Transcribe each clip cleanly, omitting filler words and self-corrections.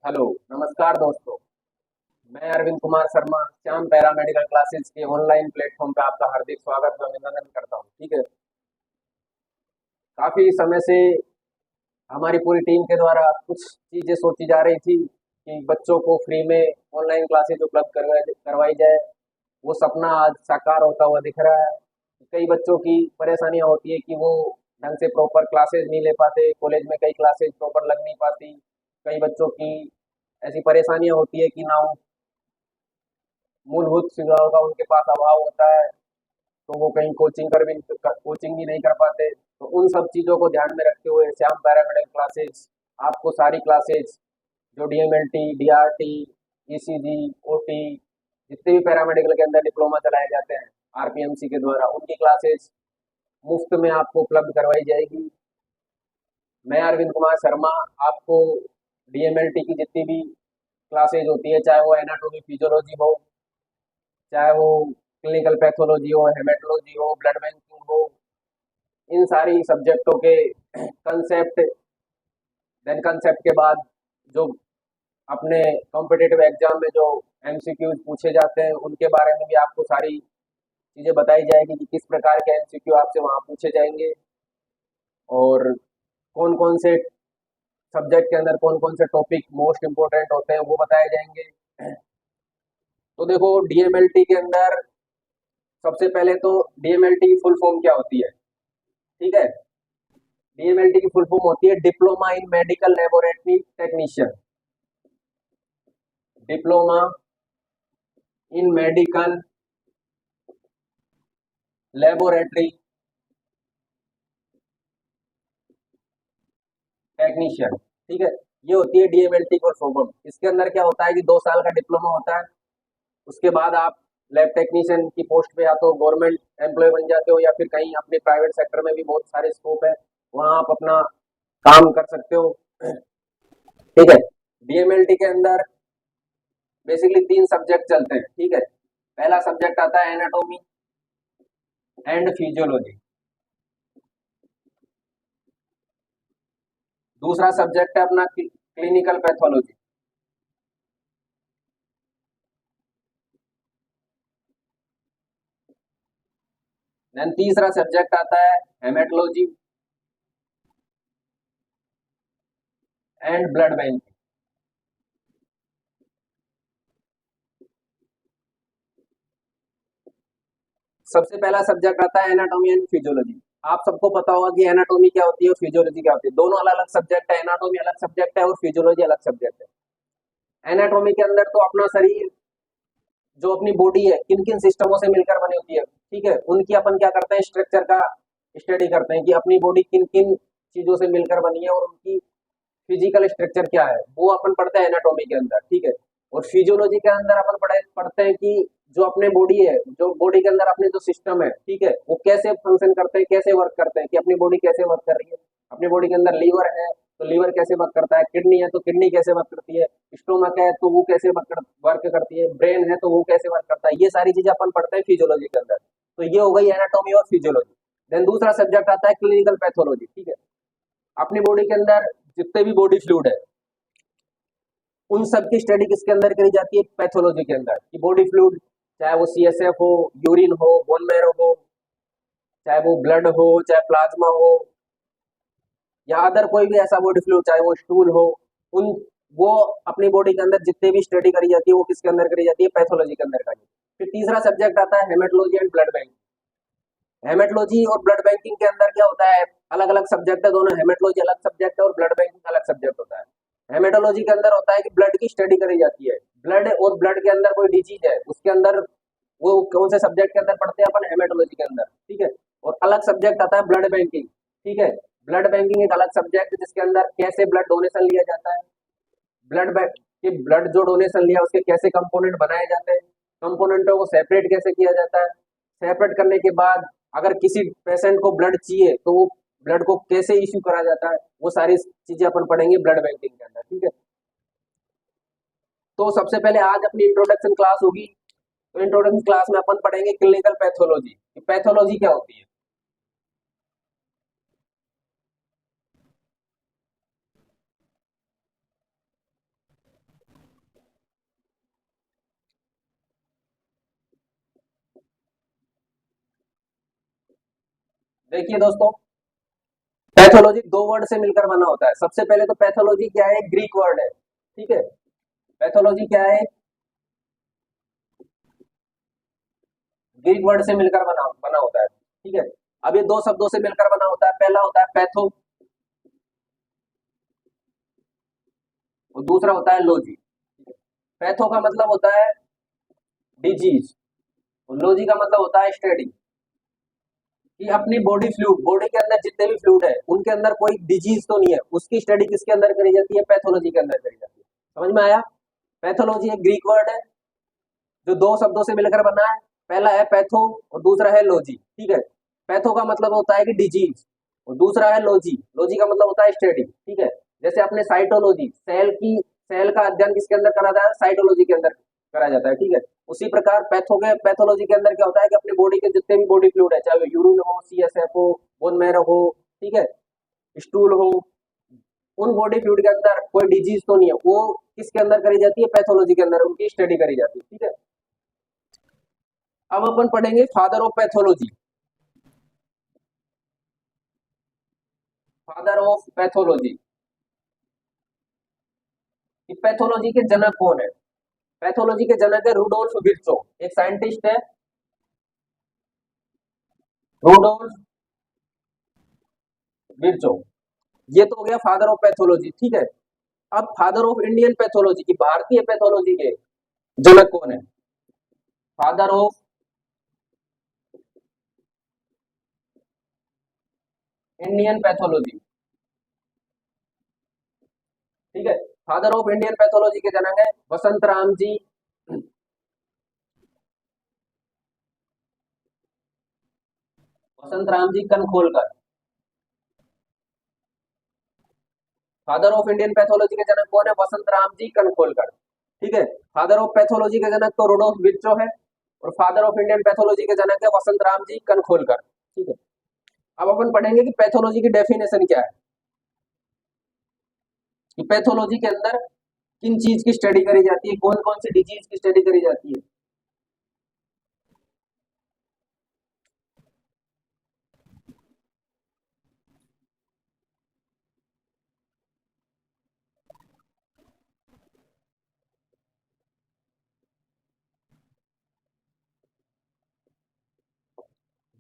Hello, नमस्कार दोस्तों। मैं अरविंद कुमार शर्मा श्याम पैरामेडिकल क्लासेस के ऑनलाइन प्लेटफॉर्म पे आपका हार्दिक स्वागत व अभिनंदन करता हूँ। ठीक है। काफी समय से हमारी पूरी टीम के द्वारा कुछ चीजें सोची जा रही थी कि बच्चों को फ्री में ऑनलाइन क्लासेज उपलब्ध करवाई जाए। वो सपना आज साकार होता हुआ दिख रहा है। कई बच्चों की परेशानियां होती है कि वो ढंग से प्रॉपर क्लासेज नहीं ले पाते, कॉलेज में कई क्लासेज प्रॉपर लग नहीं पाती। कई बच्चों की ऐसी परेशानियां होती है कि ना मूलभूत सुविधाओं का उनके पास अभाव होता है, तो वो कहीं कोचिंग भी नहीं कर पाते। तो उन सब चीज़ों को ध्यान में रखते हुए श्याम पैरामेडिकल क्लासेज आपको सारी क्लासेज जो डीएमएलटी, डीआरटी, ईसीजी, ओटी, जितने भी पैरामेडिकल के अंदर डिप्लोमा चलाए जाते हैं आरपीएमसी के द्वारा, उनकी क्लासेज मुफ्त में आपको उपलब्ध करवाई जाएगी। मैं अरविंद कुमार शर्मा आपको डीएमएलटी की जितनी भी क्लासेज होती है, चाहे वो एनाटॉमी फिजियोलॉजी हो, चाहे वो क्लिनिकल पैथोलॉजी हो, हेमेटोलॉजी हो, ब्लड बैंकिंग हो, इन सारी सब्जेक्टों के कंसेप्ट, देन कंसेप्ट के बाद जो अपने कॉम्पिटिटिव एग्जाम में जो एमसीक्यूज पूछे जाते हैं उनके बारे में भी आपको सारी चीज़ें बताई जाएगी कि किस प्रकार के एमसीक्यू आपसे वहाँ पूछे जाएंगे और कौन कौन से सब्जेक्ट के अंदर कौन कौन से टॉपिक मोस्ट इम्पोर्टेंट होते हैं वो बताए जाएंगे। तो देखो, डीएमएलटी के अंदर सबसे पहले तो डीएमएलटी की फुल फॉर्म क्या होती है। ठीक है। डीएमएलटी की फुल फॉर्म होती है diploma in medical laboratory technician. Diploma in medical laboratory technician. ठीक है। ये होती है डीएमएलटी की फुल फॉर्म। इसके अंदर क्या होता है कि 2 साल का डिप्लोमा होता है। उसके बाद आप लैब टेक्नीशियन की पोस्ट पे या तो गवर्नमेंट एम्प्लॉय बन जाते हो या फिर कहीं अपने प्राइवेट सेक्टर में भी बहुत सारे स्कोप है, वहां आप अपना काम कर सकते हो। ठीक है। डीएमएलटी के अंदर बेसिकली 3 सब्जेक्ट चलते हैं। ठीक है। पहला सब्जेक्ट आता है एनाटॉमी एंड फिजियोलॉजी। दूसरा सब्जेक्ट है अपना क्लिनिकल पैथोलॉजी। देन तीसरा सब्जेक्ट आता है हेमेटोलॉजी एंड ब्लड बैंक। सबसे पहला सब्जेक्ट आता है एनाटॉमी एंड फिजियोलॉजी। आप सबको पता होगा कि एनाटॉमी क्या होती है और फिजियोलॉजी क्या होती है। दोनों अलग अलग सब्जेक्ट है, एनाटॉमी अलग सब्जेक्ट है और फिजियोलॉजी अलग सब्जेक्ट है। एनाटॉमी के अंदर तो अपना शरीर, जो अपनी बॉडी है, किन किन सिस्टमों से मिलकर बनी होती है, ठीक है, उनकी अपन क्या करते हैं, स्ट्रक्चर का स्टडी करते हैं कि अपनी बॉडी किन किन चीजों से मिलकर बनी है और उनकी फिजिकल स्ट्रक्चर क्या है, वो अपन पढ़ते हैं एनाटॉमी के अंदर। ठीक है। और फिजियोलॉजी के अंदर अपन पढ़ते हैं कि जो अपने बॉडी है, जो बॉडी के अंदर अपने जो सिस्टम है, ठीक है, वो कैसे फंक्शन करते हैं, कैसे वर्क करते हैं, कि अपनी बॉडी कैसे वर्क कर रही है। अपनी बॉडी के अंदर लीवर है तो लीवर कैसे वर्क करता है, किडनी है तो किडनी कैसे वर्क करती है, स्टोमक है तो वो कैसे वर्क करती है, ब्रेन है तो वो कैसे वर्क करता है। ये सारी चीजें अपन पढ़ते हैं फिजियोलॉजी के अंदर। तो ये हो गई एनाटॉमी और फिजियोलॉजी। देन दूसरा सब्जेक्ट आता है क्लिनिकल पैथोलॉजी। ठीक है। अपनी बॉडी के अंदर जितने भी बॉडी फ्लूइड है, उन सब की स्टडी किसके अंदर करी जाती है, पैथोलॉजी के अंदर। कि बॉडी फ्लूइड, चाहे वो सीएसएफ हो, यूरिन हो, बोन मैरो हो, चाहे वो ब्लड हो, चाहे प्लाज्मा हो, या अदर कोई भी ऐसा बॉडी फ्लूइड, चाहे वो स्टूल हो, उन वो अपनी बॉडी के अंदर जितने भी स्टडी करी जाती है वो किसके अंदर करी जाती है, पैथोलॉजी के अंदर करी। फिर तीसरा सब्जेक्ट आता है haematology and blood bank. Haematology और ब्लड बैंकिंग के अंदर क्या होता है, अलग अलग सब्जेक्ट है दोनों। हेमेटोलॉजी अलग सब्जेक्ट है और ब्लड बैंकिंग अलग सब्जेक्ट होता है। हेमेटोलॉजी के अंदर होता है कि ब्लड की स्टडी करी जाती है। ब्लड और ब्लड के अंदर कोई डिजीज है उसके अंदर, वो कौन से सब्जेक्ट के अंदर पढ़ते हैं अपन, हेमेटोलॉजी के अंदर। ठीक है। और अलग सब्जेक्ट आता है ब्लड बैंकिंग। ठीक है। ब्लड बैंकिंग एक अलग सब्जेक्ट है जिसके अंदर कैसे ब्लड डोनेशन लिया जाता है, ब्लड बैंक कि ब्लड जो डोनेशन लिया उसके कैसे कंपोनेंट बनाए जाते हैं, कंपोनेंटों को सेपरेट कैसे किया जाता है, सेपरेट करने के बाद अगर किसी पेशेंट को ब्लड चाहिए तो वो ब्लड को कैसे इश्यू करा जाता है, वो सारी चीजें अपन पढ़ेंगे ब्लड बैंकिंग के अंदर। ठीक है। तो सबसे पहले आज अपनी इंट्रोडक्शन क्लास होगी। तो इंट्रोडक्शन क्लास में अपन पढ़ेंगे क्लिनिकल पैथोलॉजी। पैथोलॉजी क्या होती है। देखिए दोस्तों, पैथोलॉजी दो वर्ड से मिलकर बना होता है। सबसे पहले तो पैथोलॉजी क्या है, ग्रीक वर्ड है, ठीक है। पैथोलॉजी क्या है, ग्रीक वर्ड से मिलकर बना बना होता है, ठीक है। अब ये दो शब्दों से मिलकर बना होता है। पहला होता है पैथो और दूसरा होता है लॉजी। पैथो का मतलब होता है डिजीज और लॉजी का मतलब होता है स्टडी। कि अपनी बॉडी फ्लूइड, बॉडी के अंदर जितने भी फ्लूइड है उनके अंदर कोई डिजीज तो नहीं है, उसकी स्टडी किसके अंदर करी जाती है, पैथोलॉजी के अंदर करी जाती है। समझ में आया। पैथोलॉजी एक ग्रीक वर्ड है जो दो शब्दों से मिलकर बना है। पहला है पैथो और दूसरा है लॉजी, ठीक है। पैथो का मतलब होता है कि डिजीज और दूसरा है लॉजी, लॉजी का मतलब होता है स्टडी, ठीक है। जैसे अपने साइटोलॉजी, सेल का अध्ययन किसके अंदर करा जाता है, साइटोलॉजी के अंदर करा जाता है, ठीक है। उसी प्रकार पैथोलॉजी के अंदर क्या होता है कि अपनी बॉडी के जितने भी बॉडी फ्लूइड है, चाहे वो यूरिन हो, सीएसएफ हो, बोन मैरो हो, ठीक है, स्टूल हो, उन बॉडी फ्लूइड के अंदर कोई डिजीज तो नहीं है, वो किसके अंदर करी जाती है, पैथोलॉजी के अंदर उनकी स्टडी करी जाती है, ठीक है। अब अपन पढ़ेंगे father of pathology. Father of pathology, कि पैथोलॉजी के जनक कौन है। पैथोलॉजी के जनक है रूडोल्फ विर्चो, एक साइंटिस्ट है, रूडोल्फ विर्चो। ये तो हो गया फादर ऑफ पैथोलॉजी, ठीक है। अब फादर ऑफ इंडियन पैथोलॉजी, की भारतीय पैथोलॉजी के जनक कौन है। फादर ऑफ इंडियन पैथोलॉजी, ठीक है। फादर ऑफ इंडियन पैथोलॉजी के जनक है वसंत राम जी, वसंत Ram ji कनखोलकर। Father of Indian pathology के जनक कौन है, वसंत राम जी कनखोलकर, ठीक है। फादर ऑफ पैथोलॉजी के जनक तो रूडोल्फ विर्चो है और फादर ऑफ इंडियन पैथोलॉजी के जनक है वसंत राम जी कनखोलकर, ठीक है। अब अपन पढ़ेंगे कि पैथोलॉजी की डेफिनेशन क्या है, कि पैथोलॉजी के अंदर किन चीज की स्टडी करी जाती है, कौन कौन सी डिजीज की स्टडी करी जाती है।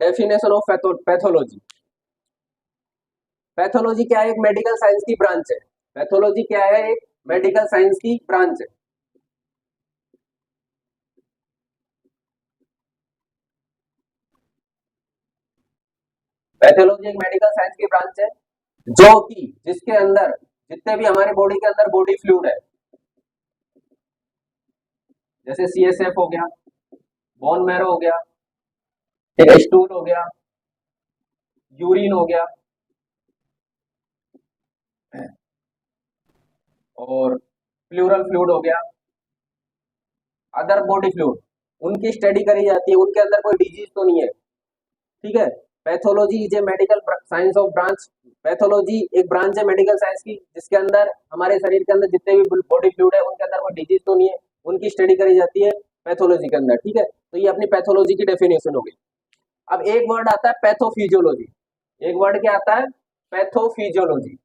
Definition of pathology. पैथोलॉजी क्या है, एक मेडिकल साइंस की ब्रांच है। पैथोलॉजी क्या है, एक मेडिकल साइंस की ब्रांच है। पैथोलॉजी एक मेडिकल साइंस की ब्रांच है जो कि जिसके अंदर जितने भी हमारे बॉडी के अंदर बॉडी फ्लूइड है, जैसे सीएसएफ हो गया, बोन मैरो हो गया, ठीक है, स्टूल हो गया, यूरिन हो गया और प्लूरल फ्लूइड हो गया, अदर बॉडी फ्लूइड, उनकी स्टडी करी जाती है, उनके अंदर कोई डिजीज तो नहीं है, ठीक है। Pathology is a medical science of branch. Pathology एक ब्रांच है मेडिकल साइंस की जिसके अंदर हमारे शरीर के अंदर जितने भी बॉडी फ्लूइड है उनके अंदर कोई डिजीज तो नहीं है, उनकी स्टडी करी जाती है पैथोलॉजी के अंदर, ठीक है। तो ये अपनी पैथोलॉजी की डेफिनेशन हो गई। अब एक वर्ड आता है पैथोफिजियोलॉजी। एक वर्ड क्या आता है, पैथोफिजियोलॉजी।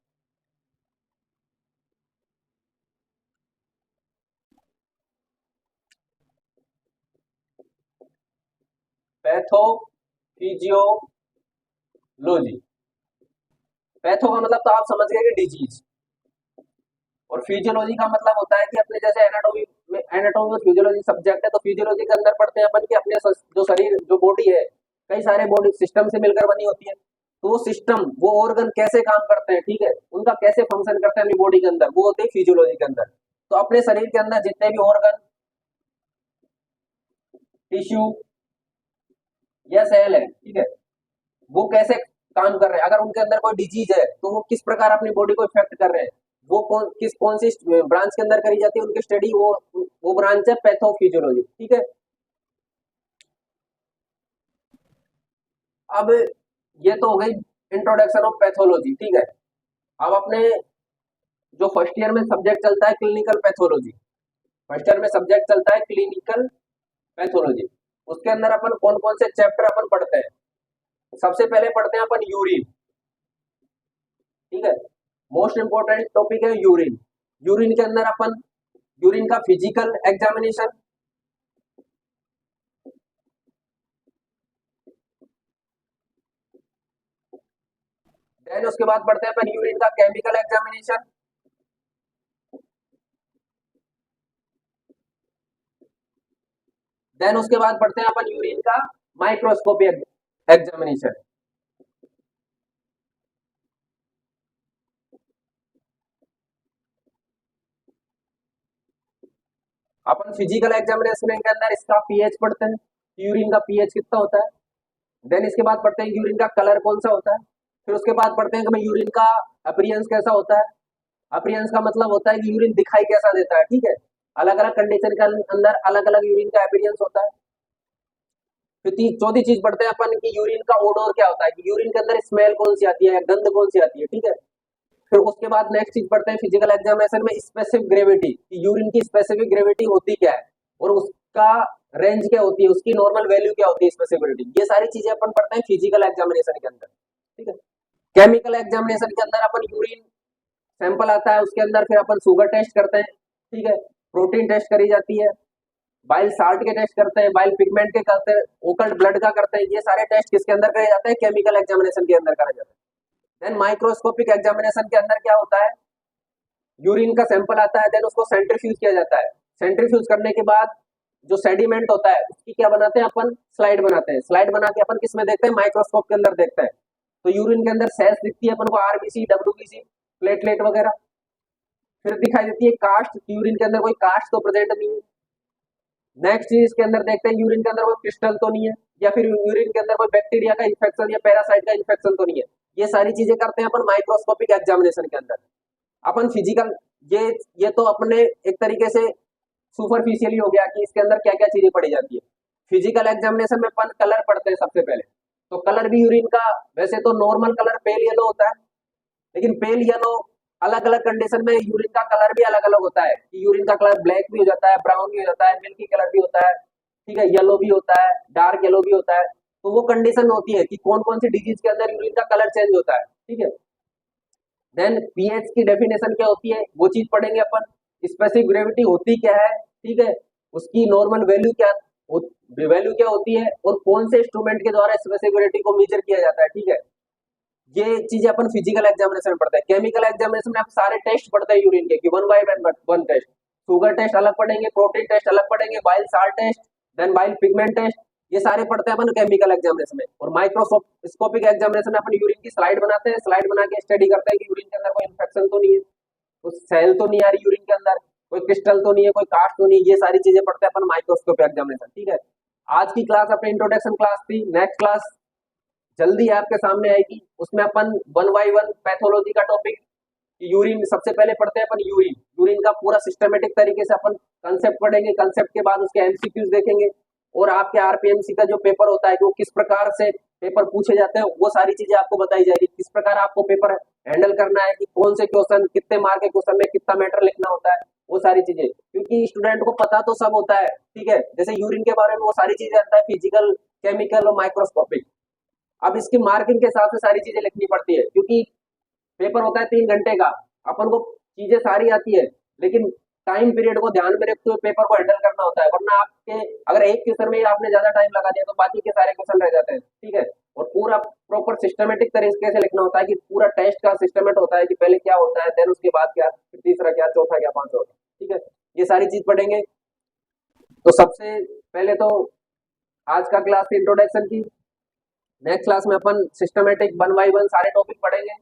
पैथोफिजियोलॉजी, पैथो का मतलब तो आप समझ गए कि डिजीज, और फिजियोलॉजी का मतलब होता है कि अपने जैसे एनाटॉमी और फिजियोलॉजी सब्जेक्ट है, तो फिजियोलॉजी के अंदर पढ़ते हैं अपन कि अपने जो शरीर जो बॉडी है कई सारे बॉडी सिस्टम से मिलकर बनी होती है, तो वो सिस्टम वो ऑर्गन कैसे काम करते हैं, ठीक है, उनका कैसे फंक्शन करते हैं अपनी बॉडी के अंदर, वो होते हैं फिजियोलॉजी के अंदर। तो अपने शरीर के अंदर जितने भी ऑर्गन, टिश्यू या सेल है, ठीक है, वो कैसे काम कर रहे हैं, अगर उनके अंदर कोई डिजीज है तो वो किस प्रकार अपनी बॉडी को इफेक्ट कर रहे हैं, वो कौन सी ब्रांच के अंदर करी जाती है उनकी स्टडी, वो ब्रांच है पैथोफिजियोलॉजी, ठीक है। अब ये तो हो गई इंट्रोडक्शन ऑफ पैथोलॉजी, ठीक है। अब अपने जो फर्स्ट ईयर में सब्जेक्ट चलता है क्लिनिकल पैथोलॉजी, फर्स्ट ईयर में सब्जेक्ट चलता है क्लिनिकल पैथोलॉजी, उसके अंदर अपन कौन कौन से चैप्टर अपन पढ़ते हैं। सबसे पहले पढ़ते हैं अपन यूरिन। ठीक है, मोस्ट इंपोर्टेंट टॉपिक है यूरिन। यूरिन के अंदर अपन यूरिन का फिजिकल एग्जामिनेशन, देन उसके बाद पढ़ते हैं अपन यूरिन का केमिकल एग्जामिनेशन, देन उसके बाद पढ़ते हैं अपन यूरिन का माइक्रोस्कोपी एग्जामिनेशन। अपन फिजिकल एग्जामिनेशन के अंदर इसका पीएच पढ़ते हैं, यूरिन का पीएच कितना होता है। देन इसके बाद पढ़ते हैं यूरिन का कलर कौन सा होता है। फिर उसके बाद पढ़ते हैं कि यूरिन का अपीयरेंस कैसा होता है। अपीयरेंस का मतलब होता है कि यूरिन दिखाई कैसा देता है। ठीक है, अलग अलग कंडीशन के अंदर अलग अलग यूरिन का अपीयरेंस होता है। फिर चौथी चीज पढ़ते हैं अपन कि यूरिन का ओडोर क्या होता है, कि यूरिन के अंदर स्मेल कौन सी आती है, गंध कौन सी आती है। ठीक है, फिर उसके बाद नेक्स्ट चीज पढ़ते हैं फिजिकल एग्जामिनेशन में स्पेसिफिक ग्रेविटी, यूरिन की स्पेसिफिक ग्रेविटी होती क्या है और उसका रेंज क्या होती है, उसकी नॉर्मल वैल्यू क्या होती है, स्पेसिफिक ग्रेविटी। ये सारी चीजें अपन पढ़ते हैं फिजिकल एग्जामिनेशन के अंदर। ठीक है, केमिकल एग्जामिनेशन के अंदर अपन यूरिन सैंपल आता है, उसके अंदर फिर अपन शुगर टेस्ट करते हैं। ठीक है, प्रोटीन टेस्ट करी जाती है, बाइल साल्ट के टेस्ट करते हैं, बाइल पिगमेंट के करते हैं, ओकल्ट ब्लड का करते हैं। ये सारे टेस्ट किसके अंदर करे जाते हैं, केमिकल एग्जामिनेशन के अंदर करा जाता है। देन माइक्रोस्कोपिक एग्जामिनेशन के अंदर क्या होता है, यूरिन का सैंपल आता है, देन उसको सेंट्रीफ्यूज किया जाता है। सेंट्रीफ्यूज करने के बाद जो सेडिमेंट होता है उसकी क्या बनाते हैं अपन, स्लाइड बनाते हैं। स्लाइड बना के अपन किस में देखते हैं, माइक्रोस्कोप के अंदर देखते हैं। तो यूरिन के अंदर सेल्स दिखती है अपन को, आरबीसी, डब्ल्यूबीसी, प्लेटलेट वगैरह। फिर दिखाई देती है कास्ट, यूरिन के अंदर कोई कास्ट तो प्रेजेंट नहीं है। नेक्स्ट चीज के अंदर देखते हैं यूरिन के अंदर कोई क्रिस्टल तो नहीं है, या फिर यूरिन के अंदर कोई बैक्टीरिया का इन्फेक्शन या पैरासाइट का इन्फेक्शन तो नहीं है। ये सारी चीजें करते हैं अपन माइक्रोस्कोपिक एग्जामिनेशन के अंदर। अपन फिजिकल ये तो अपने एक तरीके से सुपरफिशियली हो गया कि इसके अंदर क्या क्या चीजें पढ़ी जाती है। फिजिकल एग्जामिनेशन में अपन कलर पढ़ते हैं सबसे पहले। तो कलर भी यूरिन का वैसे तो नॉर्मल कलर पेल येलो होता है, लेकिन पेल येलो अलग अलग कंडीशन में यूरिन का कलर भी अलग अलग होता है, कि यूरिन का कलर ब्लैक भी हो जाता है, ब्राउन भी हो जाता है, मिल्की कलर भी होता है। ठीक है, येलो भी होता है, डार्क येलो भी होता है। तो वो कंडीशन होती है कि कौन कौन सी डिजीज के अंदर यूरिन का कलर चेंज होता है। ठीक है, देन पीएच की डेफिनेशन क्या होती है वो चीज पढ़ेंगे अपन। स्पेसिफिक ग्रेविटी होती क्या है, ठीक है, उसकी नॉर्मल वैल्यू क्या होती है, और कौन से इंस्ट्रूमेंट के द्वारा स्पेसिफिक ग्रेविटी को मेजर किया जाता है। ठीक है, ये चीजें अपन फिजिकल एग्जामिनेशन में पढ़ते हैं। केमिकल एग्जामिनेशन में आप सारे टेस्ट पढ़ते हैं यूरिन के, कि one by one test. Sugar test अलग पढ़ेंगे, प्रोटीन टेस्ट अलग पढ़ेंगे, bile salt test, then bile pigment test, ये सारे पढ़ते हैं अपन केमिकल एग्जामिनेशन में। और माइक्रोस्कोपिक एग्जामिनेशन में अपन यूरिन की स्लाइड बनाते हैं, स्लाइड बना के स्टडी करते हैं कि यूरिन के अंदर कोई इन्फेक्शन तो नहीं है, कोई सेल तो नहीं आ रही यूरिन के अंदर, कोई क्रिस्टल तो नहीं है, कोई कास्ट तो नहीं है। ये सारी चीजें पढ़ते हैं अपन माइक्रोस्कोपिक एग्जामिनेशन। ठीक है, आज की क्लास अपनी इंट्रोडक्शन क्लास थी। नेक्स्ट क्लास जल्दी आपके सामने आएगी, उसमें अपन वन बाय वन पैथोलॉजी का टॉपिक, यूरिन सबसे पहले पढ़ते हैं अपन यूरिन। यूरिन का पूरा सिस्टमेटिक तरीके से अपन कंसेप्ट पढ़ेंगे, कंसेप्ट के बाद उसके एमसीक्यूज देखेंगे, और आपके आरपीएमसी का जो पेपर होता है कि वो किस प्रकार से पेपर पूछे जाते हैं, वो सारी चीजें आपको बताई जाएगी। किस प्रकार आपको पेपर हैंडल करना है, कि कौन से क्वेश्चन, कितने मार्क के क्वेश्चन में कितना मैटर लिखना होता है, वो सारी चीजें। क्योंकि स्टूडेंट को पता तो सब होता है, ठीक है, जैसे यूरिन के बारे में वो सारी चीजें आता है, फिजिकल, केमिकल और माइक्रोस्कोपिक। अब इसकी मार्किंग के हिसाब से सारी चीजें लिखनी पड़ती है, क्योंकि पेपर होता है 3 घंटे का, अपन को चीजें सारी आती है, लेकिन टाइम पीरियड को ध्यान में रखते हुए पेपर को हैंडल करना होता है। वरना आपके अगर एक क्वेश्चन में आपने ज्यादा टाइम लगा दिया तो बाकी के सारे क्वेश्चन रह जाते हैं। ठीक है, और पूरा प्रॉपर सिस्टमेटिक तरीके से लिखना होता है, कि पूरा टेस्ट का सिस्टमेट होता है कि पहले क्या होता है, देन उसके बाद क्या, फिर तीसरा क्या, चौथा क्या, पांचवा क्या। ठीक है, ये सारी चीज पढ़ेंगे। तो सबसे पहले तो आज का क्लास इंट्रोडक्शन की। नेक्स्ट क्लास में अपन सिस्टमेटिक वन बाय वन सारे टॉपिक पढ़ेंगे,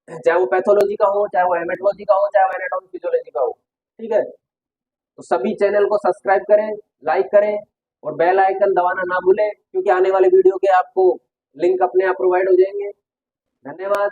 चाहे वो पैथोलॉजी का हो, चाहे वो हेमेटोलॉजी का हो, चाहे वो एनाटॉमी फिजियोलॉजी का हो। ठीक है, तो सभी चैनल को सब्सक्राइब करें, लाइक करें, और बेल आइकन दबाना ना भूलें, क्योंकि आने वाले वीडियो के आपको लिंक अपने आप प्रोवाइड हो जाएंगे। धन्यवाद।